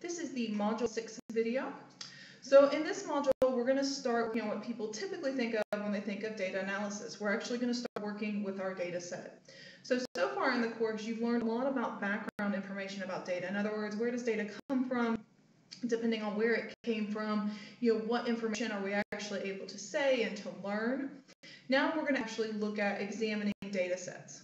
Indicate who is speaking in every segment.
Speaker 1: This is the Module 6 video. So in this module, we're going to start working on what people typically think of when they think of data analysis. We're actually going to start working with our data set. So far in the course, you've learned a lot about background information about data. In other words, where does data come from? Depending on where it came from, what information are we actually able to say and to learn. Now we're going to actually look at examining data sets.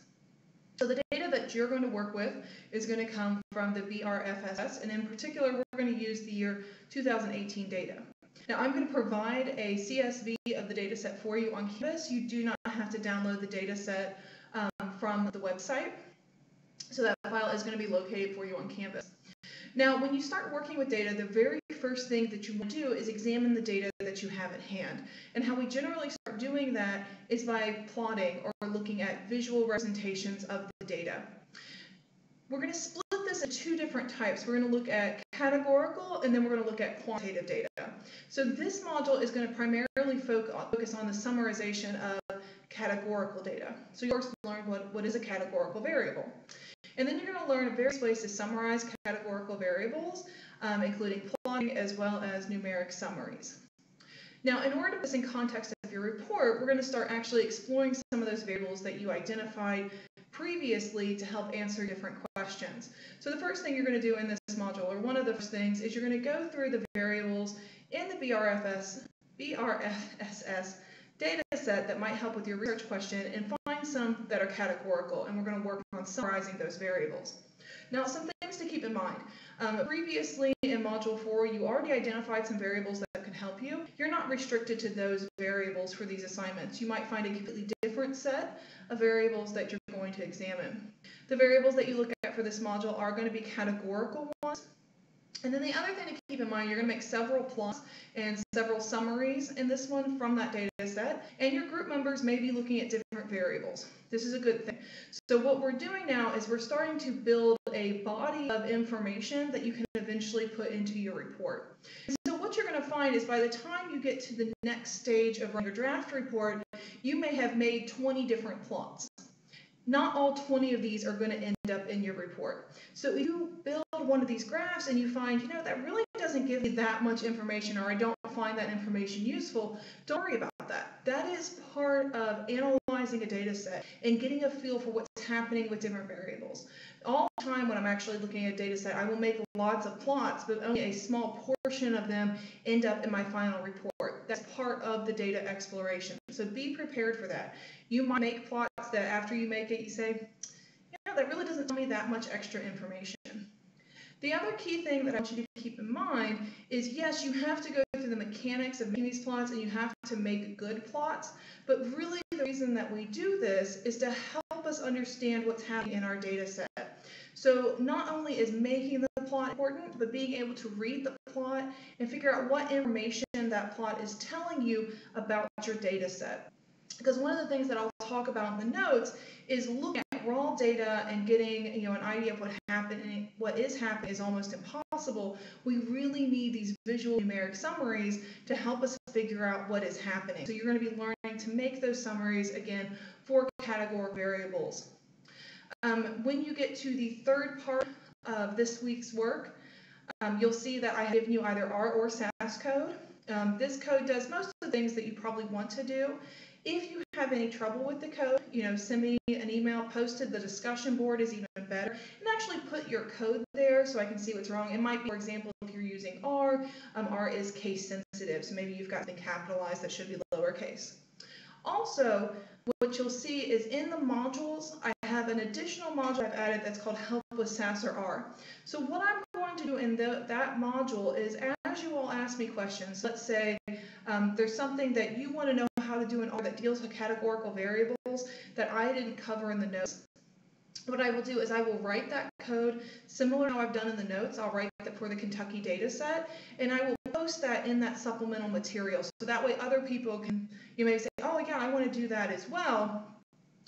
Speaker 1: So the data that you're going to work with is going to come from the BRFSS, and in particular, we're going to use the year 2018 data. Now, I'm going to provide a CSV of the data set for you on Canvas. You do not have to download the data set from the website. So that file is going to be located for you on Canvas. Now, when you start working with data, the very first thing that you want to do is examine the data that you have at hand. And how we generally start doing that is by plotting or looking at visual representations of the data. We're going to split this into two different types. We're going to look at categorical, and then we're going to look at quantitative data. So this module is going to primarily focus on the summarization of categorical data. So you'll first learn what is a categorical variable. And then you're going to learn various ways to summarize categorical variables, including plotting as well as numeric summaries. Now, in order to put this in context of your report, we're going to start actually exploring some of those variables that you identified previously to help answer different questions. So the first thing you're going to do in this module, or one of the first things, is you're going to go through the variables in the BRFSS data set that might help with your research question and find some that are categorical, and we're going to work on summarizing those variables. Now, some things to keep in mind. Previously in Module 4, you already identified some variables that can help you. You're not restricted to those variables for these assignments. You might find a completely different set of variables that you're going to examine. The variables that you look at for this module are going to be categorical ones. And then the other thing to keep in mind, you're going to make several plots and several summaries in this one from that data set, and your group members may be looking at different variables. This is a good thing. So what we're doing now is we're starting to build a body of information that you can eventually put into your report. And so what you're going to find is by the time you get to the next stage of your draft report, you may have made 20 different plots. Not all 20 of these are going to end up in your report. So if you build one of these graphs and you find, that really doesn't give me that much information, or I don't find that information useful, don't worry about that. That is part of analyzing a data set and getting a feel for what's happening with different variables. All the time when I'm actually looking at a data set, I will make lots of plots, but only a small portion of them end up in my final report. That's part of the data exploration. So be prepared for that. You might make plots that after you make it, you say, that really doesn't tell me that much extra information. The other key thing that I want you to keep in mind is, yes, you have to go through the mechanics of making these plots and you have to make good plots, but really the reason that we do this is to help us understand what's happening in our data set. So not only is making the plot important, but being able to read the plot and figure out what information that plot is telling you about your data set. Because one of the things that I'll talk about in the notes is looking at raw data and getting an idea of what is happening is almost impossible. We really need these visual numeric summaries to help us figure out what is happening. So you're going to be learning to make those summaries, again, for categorical variables. When you get to the third part of this week's work, you'll see that I have given you either R or SAS code. This code does most of the things that you probably want to do. If you have any trouble with the code, send me an email. Posted the discussion board is even better. And actually put your code there so I can see what's wrong. It might be, for example, if you're using R, R is case sensitive. So maybe you've got something capitalized that should be lowercase. Also, what you'll see is in the modules, I have an additional module I've added that's called Help with SAS or R. So what I'm going to do in that module is, as you all ask me questions, let's say there's something that you want to know how to do in R that deals with categorical variables that I didn't cover in the notes. What I will do is I will write that code similar to how I've done in the notes. I'll write that for the Kentucky data set, and I will post that in that supplemental material. So that way other people can, you may say, oh yeah, I want to do that as well.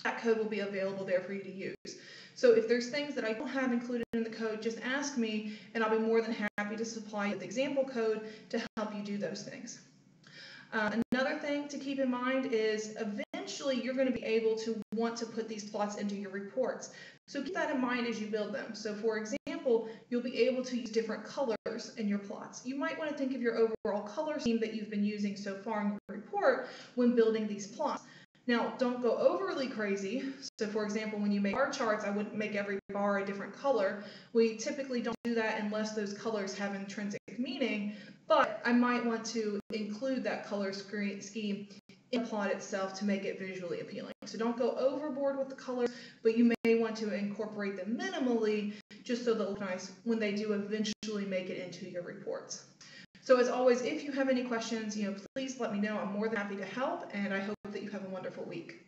Speaker 1: That code will be available there for you to use. So if there's things that I don't have included in the code, just ask me, and I'll be more than happy to supply you with example code to help you do those things. Another thing to keep in mind is eventually you're going to be able to want to put these plots into your reports. So keep that in mind as you build them. So for example, you'll be able to use different colors in your plots. You might want to think of your overall color scheme that you've been using so far in your report when building these plots. Now, don't go overly crazy. So for example, when you make bar charts, I wouldn't make every bar a different color. We typically don't do that unless those colors have intrinsic meaning, but I might want to include that color scheme in the plot itself to make it visually appealing. So don't go overboard with the colors, but you may want to incorporate them minimally just so they'll look nice when they do eventually make it into your reports. So as always, if you have any questions, please let me know. I'm more than happy to help, and I hope that you have a wonderful week.